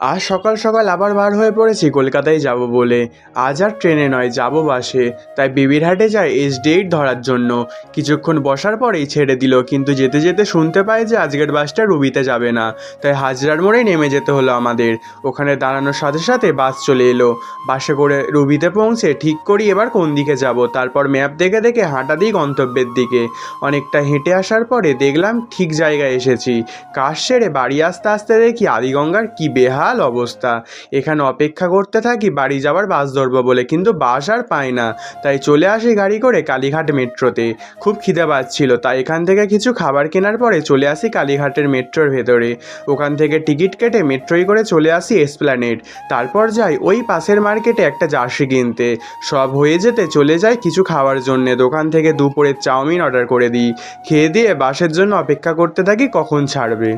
আজ সকাল সকাল আবার বার হয়ে পড়েছি কলকাতায় যাব বলে। আজ আর ট্রেনে নয়, যাব বাসে। তাই বিবিরহাটে যাই SD8 ধরার জন্য। কিছুক্ষণ বসার পরেই ছেড়ে দিল, কিন্তু যেতে যেতে শুনতে পাই যে আজকের বাসটা রুবিতে যাবে না। তাই হাজরার মোড়েই নেমে যেতে হলো আমাদের। ওখানে দাঁড়ানোর সাথে সাথে বাস চলে এলো। বাসে করে রুবিতে পৌঁছে ঠিক করি এবার কোন দিকে যাব। তারপর ম্যাপ দেখে দেখে হাঁটা দিই গন্তব্যের দিকে। অনেকটা হেঁটে আসার পরে দেখলাম ঠিক জায়গায় এসেছি। কাজ সেরে বাড়ি আসতে আসতে দেখি আদিগঙ্গার কি বেহাল অবস্থা। এখানে অপেক্ষা করতে থাকি বাড়ি যাওয়ার বাস ধরবো বলে, কিন্তু বাস আর পাই না। তাই চলে আসি গাড়ি করে কালীঘাট মেট্রোতে। খুব খিদে পাচ্ছিল, তাই এখান থেকে কিছু খাবার কেনার পরে চলে আসি কালীঘাটের মেট্রোর ভেতরে। ওখান থেকে টিকিট কেটে মেট্রোয় করে চলে আসি এসপ্ল্যানেড। তারপর যাই ওই পাশের মার্কেটে একটা জার্সি কিনতে। সব হয়ে যেতে চলে যায় কিছু খাওয়ার জন্যে। দোকান থেকে দুপুরের চাউমিন অর্ডার করে দিই। খেয়ে দিয়ে বাসের জন্য অপেক্ষা করতে থাকি কখন ছাড়বে।